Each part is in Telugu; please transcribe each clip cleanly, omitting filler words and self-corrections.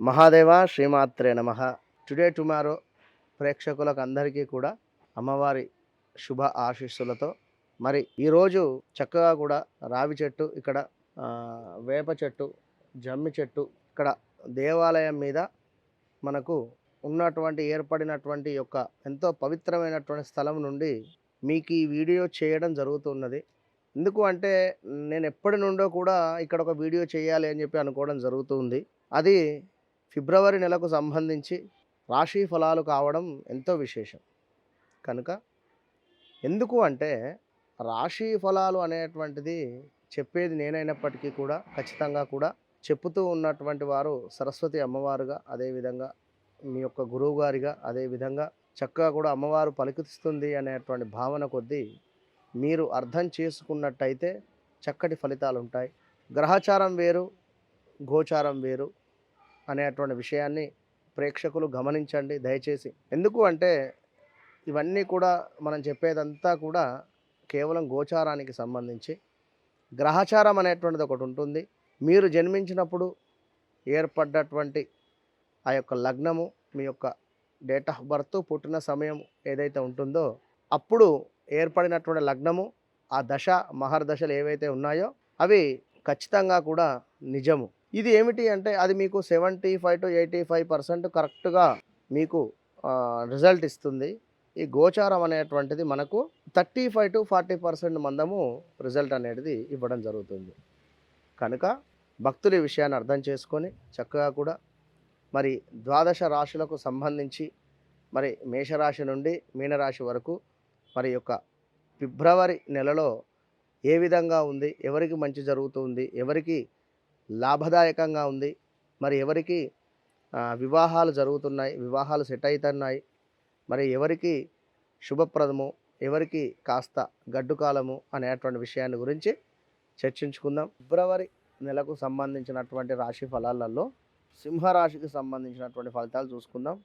మహాదేవ శ్రీమాత్రే నమః. టుడే టుమారో ప్రేక్షకులకు అందరికీ కూడా అమ్మవారి శుభ ఆశీస్సులతో మరి ఈరోజు చక్కగా కూడా రావి చెట్టు ఇక్కడ వేప చెట్టు జమ్మి చెట్టు ఇక్కడ దేవాలయం మీద మనకు ఉన్నటువంటి ఏర్పడినటువంటి యొక్క ఎంతో పవిత్రమైనటువంటి స్థలం నుండి మీకు ఈ వీడియో చేయడం జరుగుతున్నది. ఎందుకు అంటే నేను ఎప్పటి నుండో కూడా ఇక్కడ ఒక వీడియో చేయాలి అని చెప్పి అనుకోవడం జరుగుతుంది. అది ఫిబ్రవరి నెలకు సంబంధించి రాశి ఫలాలు కావడం ఎంతో విశేషం. కనుక ఎందుకు అంటే రాశి ఫలాలు అనేటువంటిది చెప్పేది నేనైనప్పటికీ కూడా ఖచ్చితంగా కూడా చెప్పుతూ ఉన్నటువంటి వారు సరస్వతి అమ్మవారుగా, అదేవిధంగా మీ యొక్క గురువు గారిగా, అదేవిధంగా చక్కగా కూడా అమ్మవారు పలికిస్తుంది అనేటువంటి భావన కొద్దీ మీరు అర్థం చేసుకున్నట్టయితే చక్కటి ఫలితాలు ఉంటాయి. గ్రహచారం వేరు, గోచారం వేరు అనేటువంటి విషయాన్ని ప్రేక్షకులు గమనించండి దయచేసి. ఎందుకు అంటే ఇవన్నీ కూడా మనం చెప్పేదంతా కూడా కేవలం గోచారానికి సంబంధించి. గ్రహచారం అనేటువంటిది ఒకటి ఉంటుంది. మీరు జన్మించినప్పుడు ఏర్పడ్డటువంటి ఆ యొక్క లగ్నము, మీ యొక్క డేట్ ఆఫ్ బర్త్, పుట్టిన సమయం ఏదైతే ఉంటుందో అప్పుడు ఏర్పడినటువంటి లగ్నము, ఆ దశ మహర్దశలు ఏవైతే ఉన్నాయో అవి ఖచ్చితంగా కూడా నిజము. ఇది ఏమిటి అంటే అది మీకు 75 to 85% కరెక్ట్గా మీకు రిజల్ట్ ఇస్తుంది. ఈ గోచారం అనేటువంటిది మనకు 35 to 40% మందము రిజల్ట్ అనేది ఇవ్వడం జరుగుతుంది. కనుక భక్తులు ఈ విషయాన్ని అర్థం చేసుకొని చక్కగా కూడా మరి ద్వాదశ రాశులకు సంబంధించి మరి మేషరాశి నుండి మీనరాశి వరకు మరి యొక్క ఫిబ్రవరి నెలలో ఏ విధంగా ఉంది, ఎవరికి మంచి జరుగుతుంది, ఎవరికి లాభదాయకంగా ఉంది, మరి ఎవరికి వివాహాలు జరుగుతున్నాయి, వివాహాలు సెట్ అవుతున్నాయి, మరి ఎవరికి శుభప్రదము, ఎవరికి కాస్త గడ్డు కాలము అనేటువంటి విషయాన్ని గురించి చర్చించుకుందాం. ఫిబ్రవరి నెలకు సంబంధించినటువంటి రాశి ఫలాలలో సింహరాశికి సంబంధించినటువంటి ఫలితాలు చూసుకుందాం.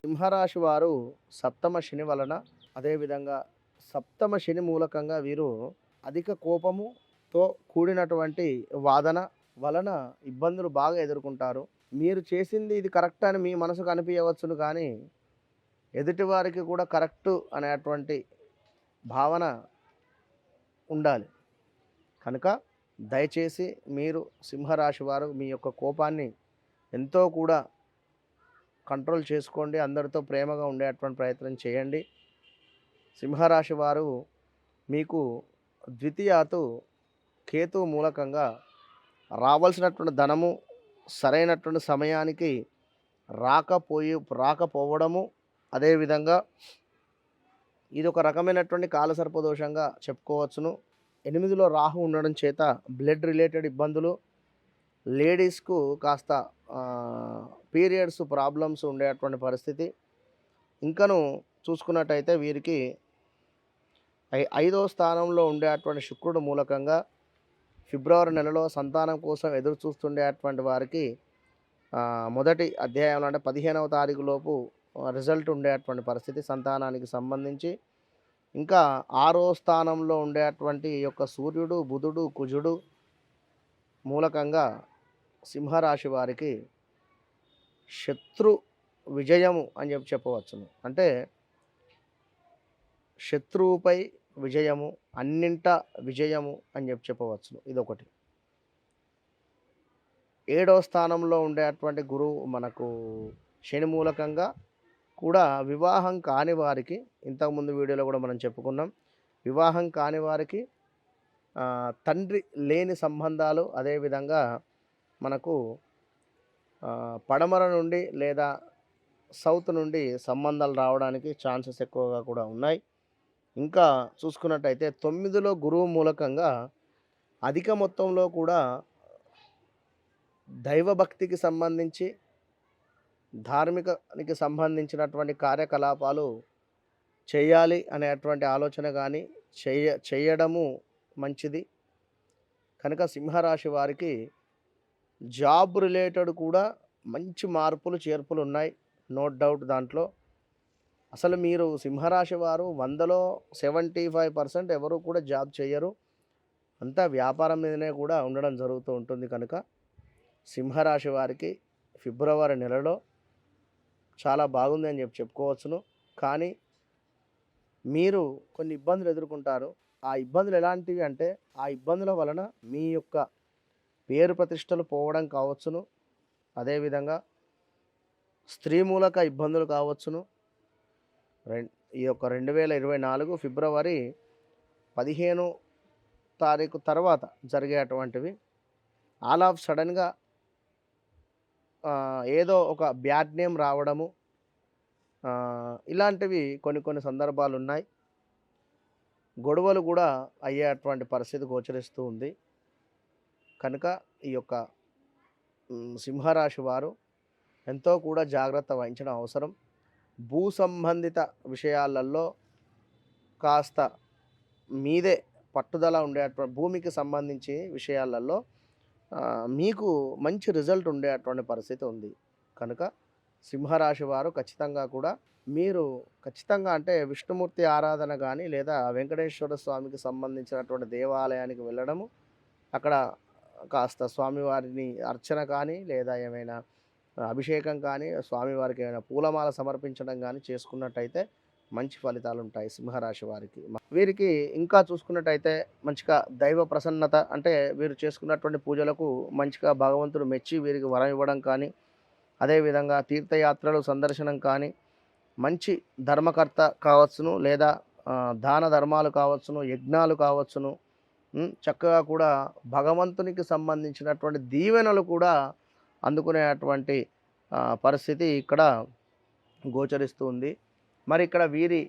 సింహరాశి వారు సప్తమ శని వలన, అదేవిధంగా సప్తమ శని మూలకంగా వీరు అధిక కోపముతో కూడినటువంటి వాదన వలన ఇబ్బందులు బాగా ఎదుర్కొంటారు. మీరు చేసింది ఇది కరెక్ట్ అని మీ మనసుకు అనిపించవచ్చును, కానీ ఎదుటివారికి కూడా కరెక్టు అనేటువంటి భావన ఉండాలి. కనుక దయచేసి మీరు సింహరాశి వారు మీ యొక్క కోపాన్ని ఎంతో కూడా కంట్రోల్ చేసుకోండి. అందరితో ప్రేమగా ఉండేటువంటి ప్రయత్నం చేయండి. సింహరాశి వారు మీకు ద్వితీయాతు కేతు మూలకంగా రావాల్సినటువంటి ధనము సరైనటువంటి సమయానికి రాకపోవడము, అదేవిధంగా ఇది ఒక రకమైనటువంటి కాలసర్పదోషంగా చెప్పుకోవచ్చును. 8లో రాహు ఉండడం చేత బ్లడ్ రిలేటెడ్ ఇబ్బందులు, లేడీస్కు కాస్త పీరియడ్స్ ప్రాబ్లమ్స్ ఉండేటువంటి పరిస్థితి. ఇంకను చూసుకున్నట్టయితే వీరికి 5వ స్థానంలో ఉండేటువంటి శుక్రుడు మూలకంగా ఫిబ్రవరి నెలలో సంతానం కోసం ఎదురు చూస్తుండేటువంటి వారికి మొదటి అధ్యాయంలో అంటే 15వ తారీఖు లోపు రిజల్ట్ ఉండేటువంటి పరిస్థితి సంతానానికి సంబంధించి. ఇంకా 6వ స్థానంలో ఉండేటువంటి యొక్క సూర్యుడు, బుధుడు, కుజుడు మూలకంగా సింహరాశి వారికి శత్రు విజయము అని చెప్పవచ్చును. అంటే శత్రువుపై విజయము, అన్నింట విజయము అని చెప్పవచ్చును. ఇదొకటి. 7వ స్థానంలో ఉండేటువంటి గురువు మనకు శని మూలకంగా కూడా వివాహం కాని వారికి, ఇంతకుముందు వీడియోలో కూడా మనం చెప్పుకున్నాం, వివాహం కాని వారికి తండ్రి లేని సంబంధాలు, అదేవిధంగా మనకు పడమర నుండి లేదా సౌత్ నుండి సంబంధాలు రావడానికి ఛాన్సెస్ ఎక్కువగా కూడా ఉన్నాయి. ఇంకా చూసుకున్నట్టయితే 9లో గురువు మూలకంగా అధిక మొత్తంలో కూడా దైవభక్తికి సంబంధించి, ధార్మికానికి సంబంధించినటువంటి కార్యకలాపాలు చేయాలి అనేటువంటి ఆలోచన కానీ చేయడము మంచిది. కనుక సింహరాశి వారికి జాబ్ రిలేటెడ్ కూడా మంచి మార్పులు చేర్పులు ఉన్నాయి, నో డౌట్. దాంట్లో అసలు మీరు సింహరాశి వారు 100లో 75% ఎవరు కూడా జాబ్ చేయరు. అంతా వ్యాపారం మీదనే కూడా ఉండడం జరుగుతూ ఉంటుంది. కనుక సింహరాశి వారికి ఫిబ్రవరి నెలలో చాలా బాగుంది అని చెప్పుకోవచ్చును. కానీ మీరు కొన్ని ఇబ్బందులు ఎదుర్కొంటారు. ఆ ఇబ్బందులు ఎలాంటివి అంటే, ఆ ఇబ్బందుల వలన మీ యొక్క పేరు ప్రతిష్టలు పోవడం కావచ్చును. అదేవిధంగా స్త్రీ మూలక ఇబ్బందులు కావచ్చును. రెం ఈ యొక్క 2024 ఫిబ్రవరి 15 తారీఖు తర్వాత జరిగేటువంటివి. ఆల్ ఆఫ్ సడెన్‌గా ఏదో ఒక బ్యాడ్ నేమ్ రావడము, ఇలాంటివి కొన్ని కొన్ని సందర్భాలున్నాయి. గొడవలు కూడా అయ్యేటువంటి పరిస్థితి గోచరిస్తూ ఉంది. కనుక ఈ యొక్క సింహరాశి వారు ఎంతో కూడా జాగ్రత్త వహించడం అవసరం. భూ సంబంధిత విషయాలలో కాస్త మీదే పట్టుదల ఉండేటువంటి భూమికి సంబంధించి విషయాలలో మీకు మంచి రిజల్ట్ ఉండేటువంటి పరిస్థితి ఉంది. కనుక సింహరాశి వారు ఖచ్చితంగా కూడా మీరు ఖచ్చితంగా అంటే విష్ణుమూర్తి ఆరాధన కానీ లేదా వెంకటేశ్వర స్వామికి సంబంధించినటువంటి దేవాలయానికి వెళ్ళడము, అక్కడ కాస్త స్వామివారిని అర్చన కానీ లేదా ఏమైనా అభిషేకం కానీ స్వామివారికి ఏమైనా పూలమాల సమర్పించడం కానీ చేసుకున్నట్టయితే మంచి ఫలితాలు ఉంటాయి సింహరాశి వారికి. వీరికి ఇంకా చూసుకున్నట్టయితే మంచిగా దైవ ప్రసన్నత అంటే వీరు చేసుకున్నటువంటి పూజలకు మంచిగా భగవంతుడు మెచ్చి వీరికి వరం ఇవ్వడం కానీ, అదేవిధంగా తీర్థయాత్రలు సందర్శనం కానీ, మంచి ధర్మకర్త కావచ్చును లేదా దాన ధర్మాలు కావచ్చును, యజ్ఞాలు కావచ్చును, చక్కగా కూడా భగవంతునికి సంబంధించినటువంటి దీవెనలు కూడా అందుకునేటువంటి పరిస్థితి ఇక్కడ గోచరిస్తూ ఉంది. మరి ఇక్కడ వీరి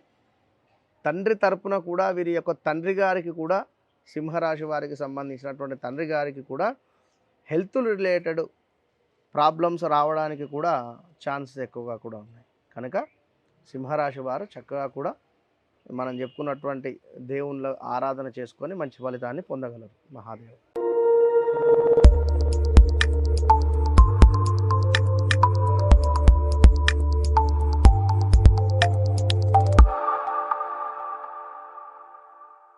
తండ్రి తరపున కూడా వీరి యొక్క తండ్రి గారికి కూడా సింహరాశి వారికి సంబంధించినటువంటి తండ్రి గారికి కూడా హెల్త్ రిలేటెడ్ ప్రాబ్లమ్స్ రావడానికి కూడా ఛాన్సెస్ ఎక్కువగా కూడా ఉన్నాయి. కనుక సింహరాశి వారు చక్కగా కూడా మనం చెప్పుకున్నటువంటి దేవుళ్ళ ఆరాధన చేసుకొని మంచి ఫలితాన్ని పొందగలరు. మహాదేవ్.